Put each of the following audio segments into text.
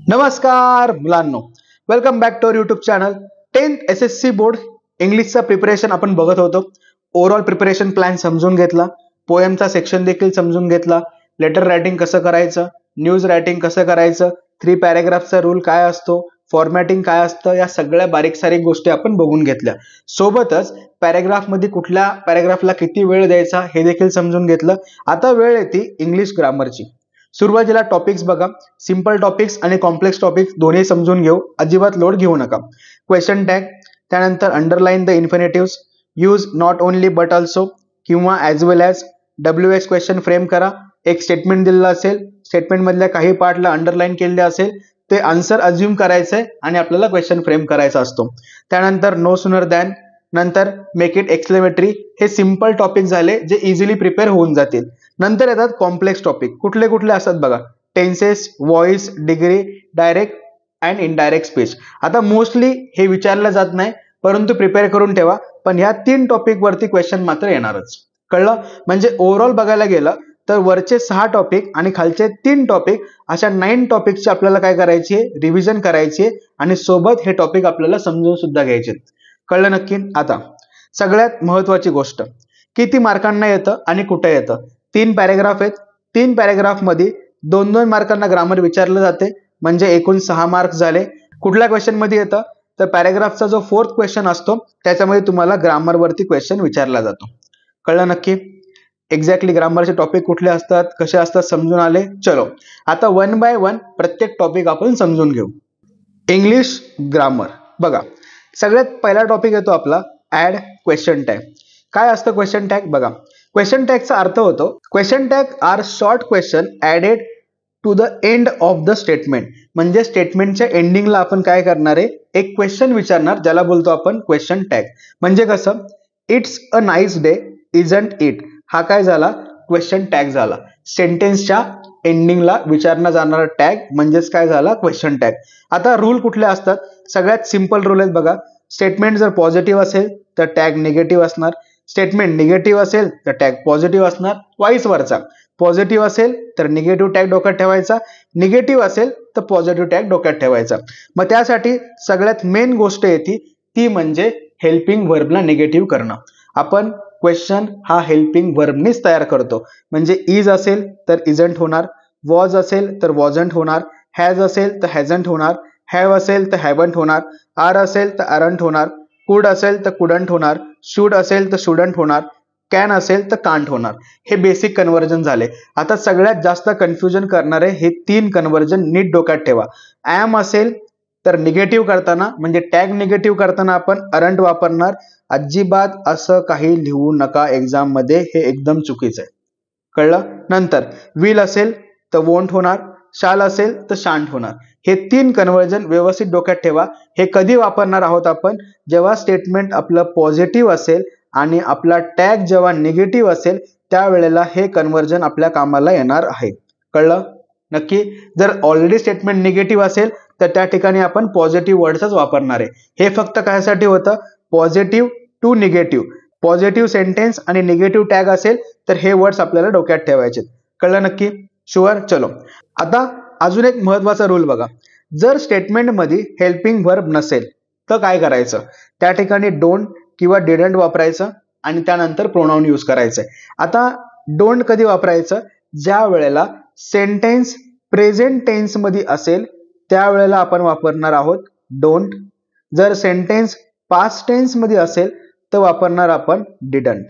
नमस्कार मुलांनो, welcome back to our YouTube channel. 10th SSC board इंग्लिशचा प्रिपरेशन आपण बघत होतो. ओव्हरऑल प्रिपरेशन प्लॅन समजून घेतला, पोएमचा सेक्शन देखील समजून घेतला, लेटर रायटिंग कसं करायचं, न्यूज रायटिंग कसं करायचं, 3 पॅराग्राफचा रूल काय असतो, फॉर्मॅटिंग काय असतं, या सगळ्या बारीक सारीक गोष्टी आपण बघून घेतल्या. सोबतच पॅराग्राफ मध्ये कुठल्या पॅराग्राफला किती वेळ द्यायचा हे देखील समजून घेतलं. आता वेळ येते इंग्लिश ग्रामरची. सुरुवातीला टॉपिक्स बघा. सिंपल टॉपिक्स आणि कॉम्प्लेक्स टॉपिक्स दोन्ही समजून घेऊ, अजिबात लोड घेऊ नका. क्वेश्चन टॅग, त्यानंतर underline the infinitives, use not only but also किंवा as well as. WH question frame करा. एक स्टेटमेंट दिलेलं असेल, स्टेटमेंट मधल्या काही पार्टला अंडरलाईन केलेले असेल, ते आन्सर अज्युम करायचंय आणि आपल्याला क्वेश्चन फ्रेम करायचा असतो. त्यानंतर नो सुनर दॅन, नंतर मेक इट एक्सक्लेमेटरी. हे सिंपल टॉपिक झाले जे इझिली प्रिपेअर होऊन जातील. नंतर येतात कॉम्प्लेक्स टॉपिक. कुठले कुठले असतात बघा. Tenses, voice, degree, direct and indirect speech. आता मोस्टली हे विचारलं जात नाही, परंतु प्रिपेअर करून ठेवा. पण ह्या 3 टॉपिक वरती क्वेश्चन मात्र येणारच. कळलं? म्हणजे ओव्हरऑल बघायला गेलं तर वरचे 6 टॉपिक आणि खालचे 3 टॉपिक, अशा 9 टॉपिकची आपल्याला काय करायची आहे, रिव्हिजन करायची आहे आणि सोबत हे टॉपिक आपल्याला समजून सुद्धा घ्यायचे. कळलं नक्की? आता सगळ्यात महत्वाची गोष्ट, किती मार्कांना येतं आणि कुठे येतं. 3 पॅराग्राफ आहेत. 3 पॅराग्राफ मध्ये 2-2 मार्कांना ग्रामर विचारलं जाते, म्हणजे एकूण 6 मार्क्स झाले. कुठल्या क्वेश्चन मध्ये येतं तर पॅराग्राफचा जो 4th क्वेश्चन असतो त्याच्यामध्ये तुम्हाला ग्रामर वरती क्वेश्चन विचारला जातो. कळलं नक्की? एक्झॅक्टली ग्रामरचे टॉपिक कुठले असतात, कसे असतात समजून आले. चलो आता 1 बाय 1 प्रत्येक टॉपिक आपण समजून घेऊ. इंग्लिश ग्रामर बघा. सगळ्यात पहिला टॉपिक येतो आपला ऍड क्वेश्चन टॅग. काय असतं क्वेश्चन टॅग बघा. क्वेश्चन टॅगचा अर्थ होतो, question tag are short question added to the end of the statement. म्हणजे स्टेटमेंटच्या एंडिंगला आपण काय करणार आहे, एक क्वेश्चन विचारणार, ज्याला बोलतो आपण क्वेश्चन टॅग. म्हणजे कसं, it's a nice day isn't it, हा काय झाला, क्वेश्चन टॅग झाला. सेंटेन्सच्या एंडिंगला विचारला जाणारा टॅग म्हणजेच काय झाला, क्वेश्चन टॅग. आता रूल कुठले असतात, सगळ्यात सिंपल रूल आहेत बघा. स्टेटमेंट जर पॉझिटिव्ह असेल तर टॅग निगेटिव्ह असणार, स्टेटमेंट निगेटिव्ह असेल तर टॅग पॉझिटिव्ह असणार, वाईस वरचा. पॉझिटिव्ह असेल तर निगेटिव्ह टॅग डोक्यात ठेवायचा, निगेटिव्ह असेल तर पॉझिटिव्ह टॅग डोक्यात ठेवायचा. मग त्यासाठी सगळ्यात मेन गोष्ट येते ती म्हणजे हेल्पिंग व्हर्बला निगेटिव्ह करणं. आपण क्वेश्चन हा हेल्पिंग व्हर्बनीच तयार करतो. म्हणजे इज असेल तर इजंट होणार, वॉज असेल तर वॉजंट होणार, हॅज असेल तर हॅजंट होणार, हॅव असेल तर हॅवंट होणार, आर असेल तर अरंट होणार, कुड असेल तर कुडंट होणार, शुड असेल तर शुडंट होणार, कॅन असेल तर कांट होणार. हे बेसिक कन्व्हर्जन झाले. आता सगळ्यात जास्त कन्फ्युजन करणारे हे 3 कन्व्हर्जन नीट डोक्यात ठेवा. ॲम असेल तर निगेटिव्ह करताना, म्हणजे टॅग निगेटिव्ह करताना आपण अरंट वापरणार. अजिबात असं काही लिहू नका एक्झाम मध्ये, हे एकदम चुकीचं आहे. कळलं? नंतर विल असेल तर वोंट होणार, शाल असेल तर शांट होणार. हे 3 कन्व्हर्जन व्यवस्थित डोक्यात ठेवा. हे कधी वापरणार आहोत आपण, जेव्हा स्टेटमेंट आपलं पॉझिटिव्ह असेल आणि आपला टॅग जेव्हा निगेटिव्ह असेल, त्यावेळेला हे कन्व्हर्जन आपल्या कामाला येणार आहे. कळलं नक्की? जर ऑलरेडी स्टेटमेंट निगेटिव्ह असेल तर त्या ठिकाणी आपण पॉझिटिव्ह वर्ड्सच वापरणार आहे. हे फक्त कायसाठी होतं, positive to negative. Positive sentence आणि निगेटिव्ह टॅग असेल तर हे वर्ड्स आपल्याला डोक्यात ठेवायचे. कळलं नक्की? शुअर? चलो आता अजून एक महत्वाचा रूल बघा. जर स्टेटमेंट मध्ये हेल्पिंग व्हर्ब नसेल तर काय करायचं, त्या ठिकाणी डोंट किंवा डिडंट वापरायचं आणि त्यानंतर प्रोनाउन यूज करायचंय. आता डोंट कधी वापरायचं, ज्या वेळेला सेंटेन्स प्रेझेंट टेन्स मध्ये असेल त्यावेळेला आपण वापरणार आहोत डोंट. जर सेंटेन्स पास्ट टेन्स मध्ये असेल तर वापरणार आपण डिडंट.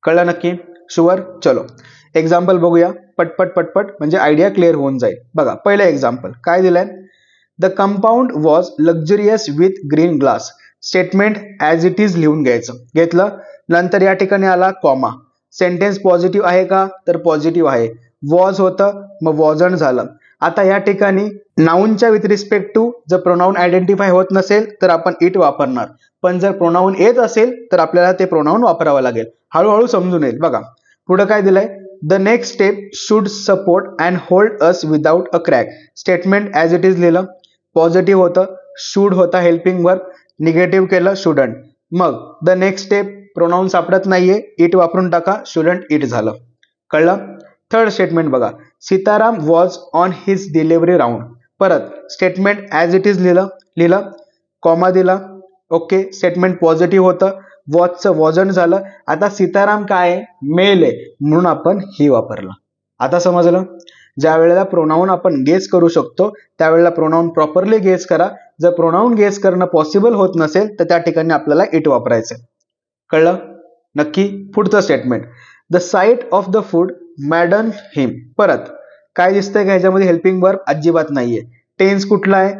कळलं नक्की? शुअर? चलो एक्झाम्पल बघूया पटपट पटपट, म्हणजे आयडिया क्लिअर होऊन जाईल. बघा पहिलं एक्झाम्पल काय दिलंय, the compound was luxurious with green glass. Statement as it is लिहून घ्यायचं. घेतलं. नंतर या ठिकाणी आला कॉमा. सेंटेन्स पॉझिटिव्ह आहे का तर पॉझिटिव्ह आहे. वॉज होतं मग वॉजंट झालं. आता या ठिकाणी नाऊनच्या विथ रिस्पेक्ट टू जर प्रोनाऊन आयडेंटिफाय होत नसेल तर आपण इट वापरणार, पण जर प्रोनाऊन येत असेल तर आपल्याला ते प्रोनाऊन वापरावं लागेल. हळूहळू समजून येईल. बघा पुढे काय दिलंय, the next step should support and hold us without a crack. Statement as it is लिहिलं. पॉझिटिव्ह होतं, शुड होता हेल्पिंग वर्ब, निगेटिव्ह केलं शुडंट. मग द नेक्स्ट स्टेप प्रोनाऊन सापडत नाहीये, इट वापरून टाका, शुडंट इट झालं. कळलं? थर्ड स्टेटमेंट बघा, Sitaram was on his delivery round. परत स्टेटमेंट ॲज इट इज लिहिलं, कॉमा दिला. ओके, स्टेटमेंट पॉझिटिव्ह होतं, वॉचचं वॉजंट झालं. आता सीताराम काय आहे, मेल आहे, म्हणून आपण ही वापरलं. आता समजलं? ज्या वेळेला प्रोनाऊन आपण गेस करू शकतो त्यावेळेला प्रोनाऊन प्रॉपरली गेस करा. जर प्रोनाऊन गेस करणं पॉसिबल होत नसेल तर त्या ठिकाणी आपल्याला इट वापरायचं. कळलं? नक्की. पुढचं statement, the sight of the food maddened him. परत काय दिसतंय का ह्याच्यामध्ये, हेल्पिंग वर्ब अजिबात नाहीये. टेन्स कुठला आहे,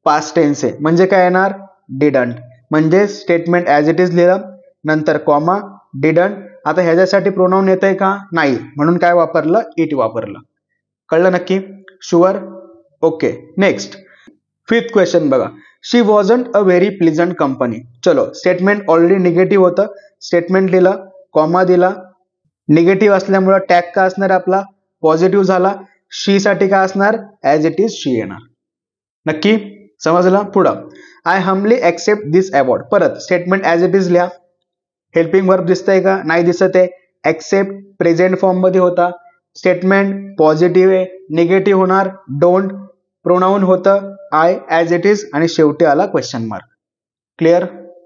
पास्ट टेन्स आहे, म्हणजे काय येणार, डिडंट. म्हणजे स्टेटमेंट ॲज इट इज लिहिलं, नंतर कॉमा, डिडंट. आता ह्याच्यासाठी प्रोनाऊन येतंय का, नाही, म्हणून काय वापरलं, इट वापरलं. कळलं नक्की? Sure? Okay. Next fifth question बघा, she wasn't a very pleasant company. चलो, स्टेटमेंट ऑलरेडी निगेटिव्ह होतं, स्टेटमेंट लिहिलं, कॉमा दिला, निगेटिव्ह असल्यामुळे टॅग का असणार आपला, पॉझिटिव्ह झाला. शी साठी काय असणार, ॲज इट इज शी येणार. नक्की समजलं? पुढं, I humbly accept this award. परत स्टेटमेंट ॲज इट इज लिहा. हेल्पिंग वर्ब दिसतंय का, नाही दिसत आहे. ऍक्सेप्ट प्रेझेंट फॉर्म मध्ये होता, स्टेटमेंट पॉझिटिव्ह आहे, निगेटिव्ह होणार डोंट, प्रोनाऊन होतं आय ॲज इट इज, आणि शेवटी आला क्वेश्चन मार्क. क्लिअर?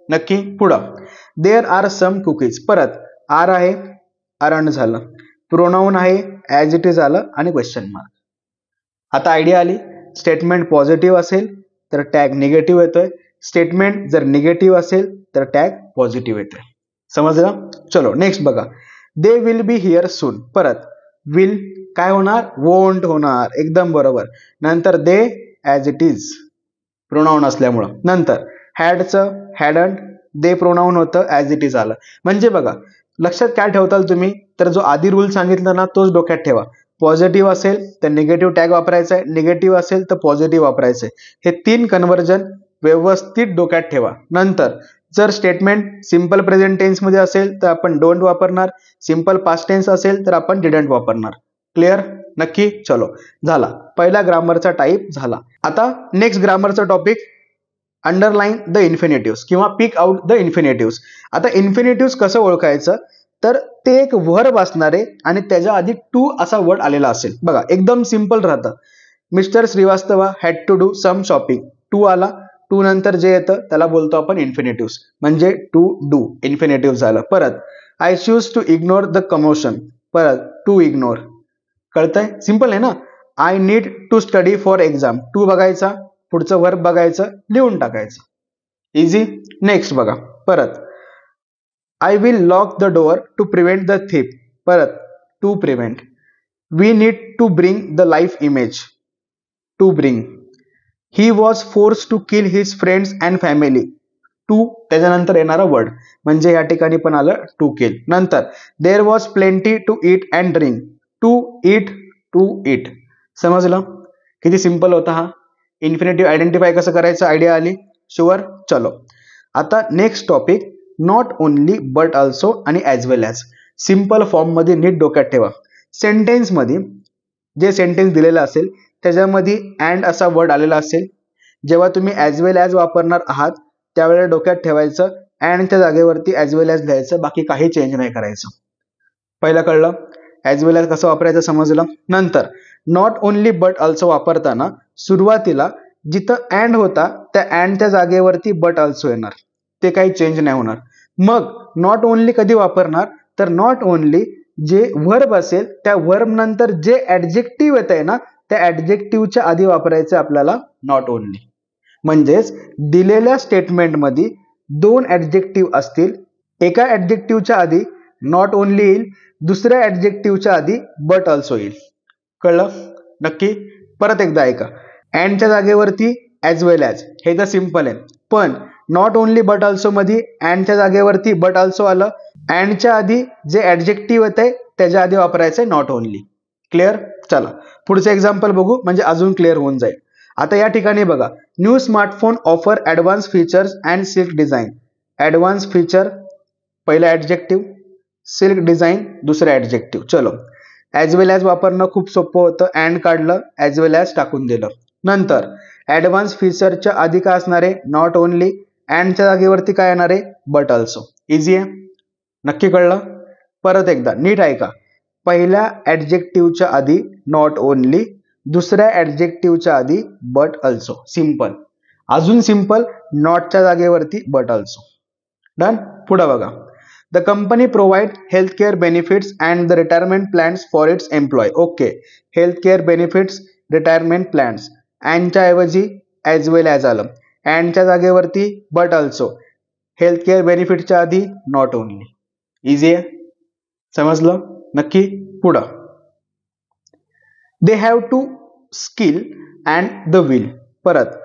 नक्की. पुढं, देअर आर सम कुकीज. परत आर आहे, अरंड झालं, प्रोनाऊन आहे, ॲज इट इज आलं, आणि क्वेश्चन मार्क. आता आयडिया आली. स्टेटमेंट पॉझिटिव्ह असेल तर टॅग निगेटिव्ह येतोय, स्टेटमेंट जर निगेटिव्ह असेल तर टॅग पॉझिटिव्ह येतोय. समजलं? चलो नेक्स्ट बघा, दे विल बी हिअर सून. परत विल काय होणार, वोंट होणार, एकदम बरोबर. नंतर दे ॲज इट इज, प्रोनाऊन असल्यामुळं. नंतर हॅडचं हॅडंट, दे प्रोनाऊन होतं, ॲज इट इज आलं. म्हणजे बघा, लक्षात काय ठेवताल तुम्ही, तर जो आधी रूल सांगितला ना तोच डोक्यात ठेवा. पॉझिटिव्ह असेल तर निगेटिव्ह टॅग वापरायचा आहे, निगेटिव्ह असेल तर पॉझिटिव्ह वापरायचं आहे. हे 3 कन्व्हर्जन व्यवस्थित डोक्यात ठेवा. नंतर जर स्टेटमेंट सिंपल प्रेझेंट टेन्स मध्ये असेल तर आपण डोंट वापरणार, सिंपल पास्ट टेन्स असेल तर आपण डिडंट वापरणार. क्लिअर? नक्की. चलो, झाला पहिला ग्रामरचा टाईप झाला. आता नेक्स्ट ग्रामरचा टॉपिक, अंडरलाईन द इन्फिनिटिव्स किंवा पिक आउट द इन्फिनिटिव्स. आता इन्फिनिटिव्स कसं ओळखायचं, तर ते एक वर्ब असणार आहे आणि त्याच्या आधी टू असा वर्ड आलेला असेल. बघा एकदम सिंपल राहतं. Mister Shrivastava had to do some shopping, to आला, टू नंतर जे येतं त्याला बोलतो आपण इन्फिनिटिव्स, म्हणजे टू डू इन्फिनिटिव्ह झालं. परत I choose to ignore the commotion, परत टू इग्नोर. कळतंय? सिंपल आहे ना. I need to study for exam, to बघायचा, पुढचं वर्ब बघायचं, लिहून टाकायचं. इझी. नेक्स्ट बघा, परत I will lock the door to prevent the thief, परत to prevent. We need to bring the life image, to bring. He was forced to kill his friends and family, to त्याच्यानंतर येणारा word, म्हणजे या ठिकाणी पण आलं to kill. नंतर there was plenty to eat and drink, to eat, to eat. समजलं? किती सिंपल होता हा. इन्फिनिटिव्ह आयडेंटिफाय कसं करायचं आयडिया आली. शुअर? चलो, आता next topic, not only but also आणि as well as. Simple form मध्ये नीट डोक्यात ठेवा. सेंटेन्स मध्ये जे सेंटेन्स दिलेलं असेल त्याच्यामध्ये अँड असा वर्ड आलेला असेल, जेव्हा तुम्ही ॲज वेल ॲज वापरणार आहात त्यावेळेला डोक्यात ठेवायचं अँडच्या जागेवरती ॲज वेल ॲज लिहायचं, बाकी काही चेंज नाही करायचं. पहिलं कळलं? ॲज वेल ॲज कसं वापरायचं समजलं. नंतर नॉट ओनली बट ऑल्सो वापरताना सुरुवातीला जिथं अँड होता त्या अँडच्या जागेवरती बट ऑल्सो येणार, ते काही चेंज नाही होणार. मग नॉट ओनली कधी वापरणार, तर नॉट ओनली जे वर्ब असेल त्या वर्ब नंतर जे ऍडजेक्टिव्ह येत आहे ना त्या ऍडजेक्टिव्हच्या आधी वापरायचं आपल्याला नॉट ओनली. म्हणजेच दिलेल्या स्टेटमेंटमध्ये 2 ऍडजेक्टिव्ह असतील, एका ऍडजेक्टिव्हच्या आधी नॉट ओनली येईल, दुसऱ्या ऍडजेक्टिव्हच्या आधी बट ऑल्सो येईल. कळलं? नक्की. परत एकदा ऐका, अँडच्या जागेवरती ॲज वेल ॲज, हे तर सिंपल आहे. पण नॉट ओनली बट ऑल्सो मध्ये अँडच्या जागेवरती बट ऑल्सो आलं, अँडच्या आधी जे ऍडजेक्टिव्ह येत आहे त्याच्या आधी वापरायचंय नॉट ओनली. क्लिअर? चला पुढचं एक्झाम्पल बघू, म्हणजे अजून क्लिअर होऊन जाईल. आता या ठिकाणी बघा, new smartphone offer advance features and silk design. Advance feature पहिला ऍडजेक्टिव्ह, सिल्क डिझाईन दुसरं ऍडजेक्टिव्ह. चलो, ॲज वेल ॲज वापरणं खूप सोपं होतं, अँड काढलं, ॲज वेल ॲज टाकून दिलं. नंतर ॲडव्हान्स फीचरच्या आधी काय असणार आहे, नॉट ओनली, अँडच्या जागेवरती काय येणार आहे, बट ऑल्सो. इझी आहे. नक्की कळलं? परत एकदा नीट ऐका, पहिल्या ऍडजेक्टिव्हच्या आधी नॉट ओनली, दुसऱ्या ऍडजेक्टिव्हच्या आधी बट अल्सो. सिंपल. अजून सिंपल, नॉटच्या जागेवरती बट अल्सो. डन. पुढे बघा. The company provide health care benefits and the retirement plans for its employ. Okay, health care benefits, retirement plans, अँडच्या ऐवजी ॲज वेल ॲज आलं. अँडच्या जागेवरती बट अल्सो. हेल्थ केअर बेनिफिटच्या आधी नॉट ओनली. इझी आहे, समजलं नक्की. पुढं. They have to skill and the will. परत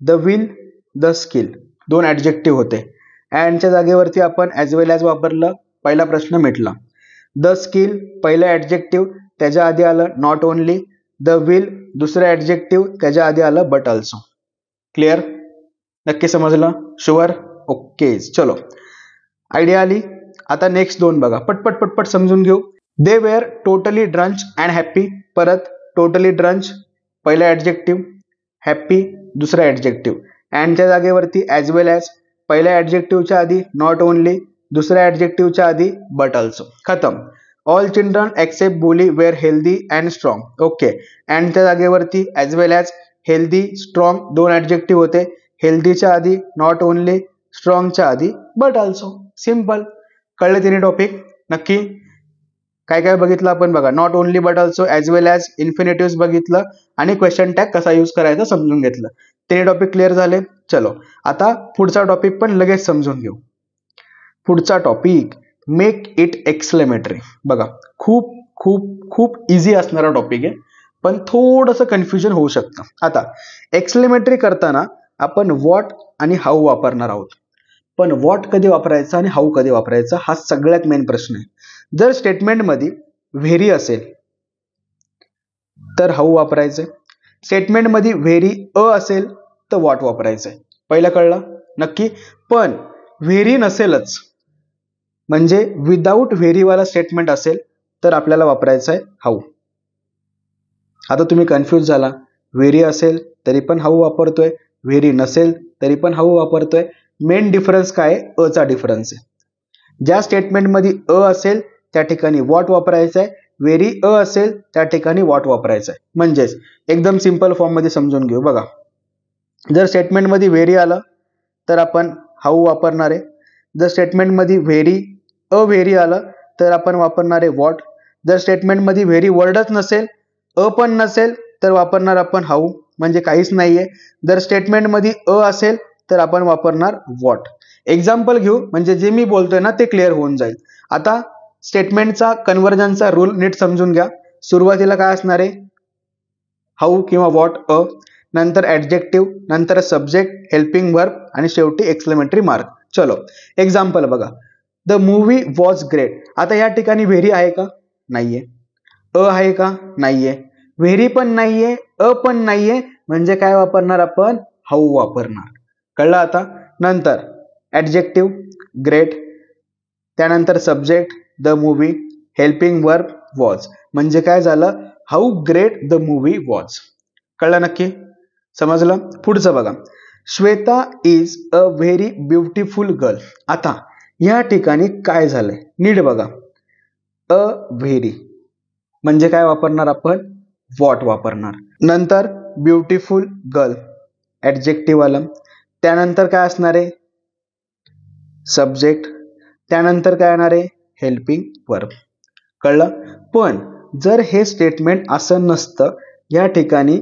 द विल, द स्किल, दोन ॲडजेक्टिव्ह होते. अँडच्या जागेवरती आपण ॲज वेल ॲज वापरलं, पहिला प्रश्न मिटला. द स्किल पहिलं ॲडजेक्टिव्ह, त्याच्या आधी आलं नॉट ओनली. द विल दुसरं ॲडजेक्टिव्ह, त्याच्या आधी आलं बट अल्सो. क्लिअर, नक्की समजलं, शुअर. ओके, चलो, आयडिया आली. आता नेक्स्ट दोन बघा, पटपट पटपट समजून घेऊ. They were totally drenched and happy. परत टोटली ड्रंच पहिलं ॲडजेक्टिव्ह, हॅप्पी दुसरं ॲडजेक्टिव्ह. अँडच्या जागेवरती ॲज वेल ॲज, पहिल्या ॲडजेक्टिव्हच्या आधी नॉट ओनली, दुसऱ्या ॲडजेक्टिव्हच्या आधी बट अल्सो. खतम. All children except bully were healthy and strong. Okay, अँडच्या जागेवरती as well as, healthy strong दोन ॲडजेक्टिव्ह होते. हेल्दीच्या आधी नॉट ओनली, स्ट्रॉंगच्या आधी बट अल्सो. सिंपल. कळले तिन्ही टॉपिक नक्की. काय काय बघितलं आपण बघा. Not only, but also, as well as, infinitives बघितलं आणि क्वेश्चन टॅग कसा यूज करायचा समजून घेतलं. तिन्ही टॉपिक क्लिअर झाले. चलो, आता पुढचा टॉपिक पण लगेच समजून घेऊ. पुढचा टॉपिक, मेक इट एक्सक्लेमेटरी. बघा, खूप खूप खूप इझी असणारा टॉपिक आहे, पण थोडंसं कन्फ्युजन होऊ शकतं. आता एक्सक्लेमेटरी करताना आपण व्हॉट आणि हाऊ वापरणार आहोत. पण व्हॉट कधी वापरायचा आणि हाऊ कधी वापरायचा हा सगळ्यात मेन प्रश्न आहे. जर स्टेटमेंटमध्ये व्हेरी असेल तर हाऊ वापरायचं. स्टेटमेंटमध्ये व्हेरी असेल तर व्हॉट वापरायचं. पहिलं कळलं नक्की. पण व्हेरी नसेलच, म्हणजे विदाऊट व्हेरीवाला स्टेटमेंट असेल तर आपल्याला वापरायचं आहे हाऊ. आता तुम्ही कन्फ्यूज झाला. व्हेरी असेल तरी पण हाऊ वापरतोय, व्हेरी नसेल तरी पण हाऊ वापरतोय. मेन डिफरन्स काय आहे? अचा डिफरन्स आहे. ज्या स्टेटमेंटमध्ये असेल त्या ठिकाणी व्हॉट वापरायचं आहे, व्हेरी असेल त्या ठिकाणी व्हॉट वापरायचं आहे. म्हणजेच एकदम सिंपल फॉर्ममध्ये समजून घेऊ. बघा, जर स्टेटमेंटमध्ये व्हेरी आलं तर आपण हाऊ वापरणार आहे. जर स्टेटमेंटमध्ये व्हेरी आलं तर आपण वापरणार आहे व्हॉट. जर स्टेटमेंटमध्ये व्हेरी वर्डच नसेल, पण नसेल तर वापरणार आपण हाऊ, म्हणजे काहीच नाहीये. जर स्टेटमेंटमध्ये असेल तर आपण वापरणार व्हॉट. एक्झाम्पल घेऊ, म्हणजे जे मी बोलतोय ना ते क्लिअर होऊन जाईल. आता स्टेटमेंटचा कन्व्हर्जनचा रूल नीट समजून घ्या. सुरुवातीला काय असणार आहे? हाऊ किंवा व्हॉट, नंतर ॲडजेक्टिव्ह, नंतर सब्जेक्ट, हेल्पिंग वर्ब आणि शेवटी एक्सक्लेमेटरी मार्क. चलो, एक्झाम्पल बघा. The movie was great. आता या ठिकाणी व्हेरी आहे का? नाहीये. आहे का? नाहीये. व्हेरी पण नाहीये, पण नाहीये, म्हणजे काय वापरणार आपण? हाऊ वापरणार. कळलं आता. नंतर ॲडजेक्टिव्ह ग्रेट, त्यानंतर subject the movie, helping verb was, म्हणजे काय झालं? How great the movie was. कळलं नक्की? समजलं? पुढचं बघा. Shweta is a very beautiful girl. आता या ठिकाणी काय झालंय नीट बघा. अ व्हेरी म्हणजे काय वापरणार आपण? व्हॉट वापरणार. नंतर ब्युटिफुल गर्ल ॲडजेक्टिव्ह आलं, त्यानंतर काय असणार आहे? सब्जेक्ट, त्यानंतर काय येणार आहे? Helping verb. कळलं? पण जर हे स्टेटमेंट असं नसतं, या ठिकाणी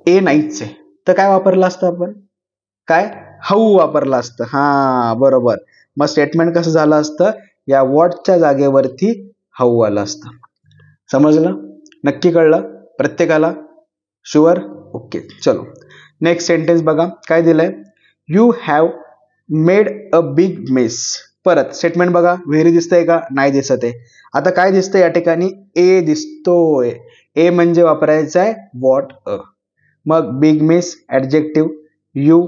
ए नाहीच आहे, तर काय वापरलं असतं आपण? काय? हाऊ वापरलं असतं. हा, बरोबर. मग स्टेटमेंट कसं झालं असतं? या व्हॉटच्या जागेवरती हाऊ आलं असतं. समजलं? नक्की कळलं प्रत्येकाला? शुअर? ओके, चलो नेक्स्ट सेंटेन्स बघा. काय दिलंय? You have made a big mess. परत स्टेटमेंट बघा. व्हेरी दिसतंय का? नाही दिसत आहे. आता काय दिसतंय या ठिकाणी? ए दिसतोय. ए म्हणजे वापरायचं आहे व्हॉट, मग big mess adjective, you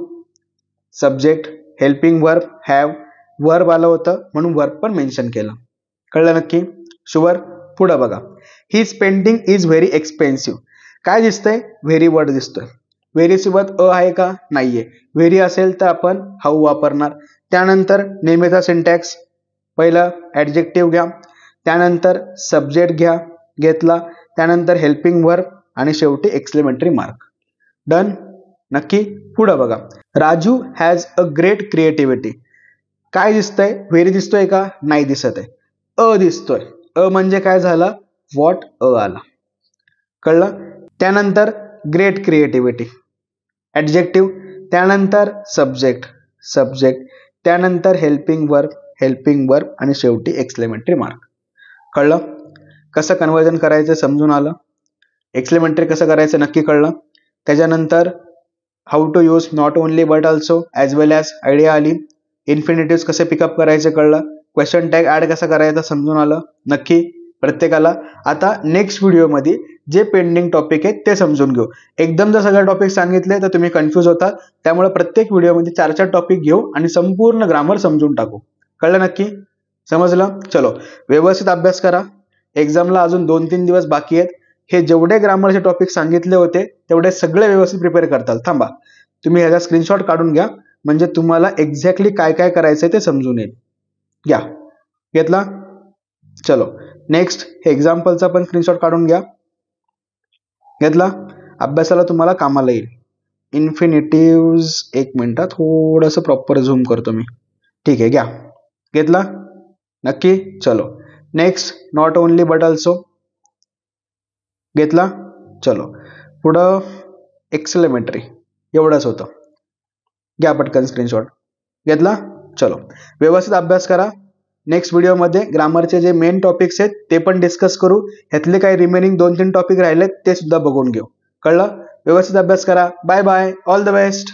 subject, helping verb have, verb आलं होतं म्हणून वर्ब पण मेन्शन केलं. कळलं नक्की? शुअर? पुढं बघा. His painting is very expensive. काय दिसतंय? व्हेरी वर्ड दिसतोय. व्हेरी सोबत आहे का? नाहीये. व्हेरी असेल तर आपण हाऊ वापरणार. त्यानंतर नेहमीचा सिंटॅक्स, पहिलं ॲडजेक्टिव्ह घ्या, त्यानंतर सब्जेक्ट घेतला, त्यानंतर हेल्पिंग वर्ब आणि शेवटी एक्सक्लेमेटरी मार्क. डन. नक्की. पुढं बघा. Raju has a great creativity. काय दिसतंय? व्हेरी दिसतोय का? नाही दिसत आहे. अ दिसतोय. अ म्हणजे काय झाला? व्हॉट अ आला. कळलं? त्यानंतर ग्रेट क्रिएटिव्हिटी ॲडजेक्टिव्ह, त्यानंतर सब्जेक्ट सब्जेक्ट, त्यानंतर हेल्पिंग वर्ब आणि शेवटी एक्सक्लेमेटरी मार्क. कळलं? कसं कन्वर्जन करायचं समजून आलं. एक्सक्लेमेटरी कसं करायचं नक्की कळलं. त्याच्यानंतर how to use not only but also as well as idea आली. इन्फिनिटिव्स कसे पिकअप करायचे कळलं. क्वेश्चन टॅग ॲड कसा करायचा समजून आलं नक्की प्रत्येकाला. आता नेक्स्ट व्हिडिओमध्ये जे पेंडिंग टॉपिक आहेत ते समजून घेऊ. एकदम जर सगळे टॉपिक सांगितले तर तुम्ही कन्फ्यूज होता. त्यामुळे प्रत्येक व्हिडिओमध्ये 4-4 टॉपिक घेऊ आणि संपूर्ण ग्रामर समजून टाकू. कळलं नक्की? समजलं? चलो व्यवस्थित अभ्यास करा. एक्झामला अजून 2-3 दिवस बाकी आहेत. हे जेवढे ग्रामरचे टॉपिक सांगितले होते तेवढे सगळे व्यवस्थित प्रिपेअर करताल. थांबा, तुम्ही ह्याचा स्क्रीनशॉट काढून घ्या म्हणजे तुम्हाला एक्झॅक्टली काय काय करायचंय ते समजून येईल. घ्या. घेतला? चलो नेक्स्ट हे एक्झाम्पलचा पण स्क्रीनशॉट काढून घ्या. घेतला? अभ्यासाला तुम्हाला कामाला येईल. इन्फिनिटिव्ज एक मिनिट थोडंसं प्रॉपर झूम करतो मी. ठीक आहे, घ्या. घेतला? नक्की. चलो next not only but also. घेतला? चलो पुढं एक्सक्लेमेटरी एवढंच होतं. घ्या पटकन स्क्रीनशॉट. घेतला? चलो व्यवस्थित अभ्यास करा. नेक्स्ट व्हिडिओमध्ये ग्रामरचे जे मेन टॉपिक्स आहेत ते पण डिस्कस करू. ह्यातले काही रिमेनिंग 2-3 टॉपिक राहिलेत ते सुद्धा बघून घेऊ. कळलं? व्यवस्थित अभ्यास करा. Bye bye. All the best.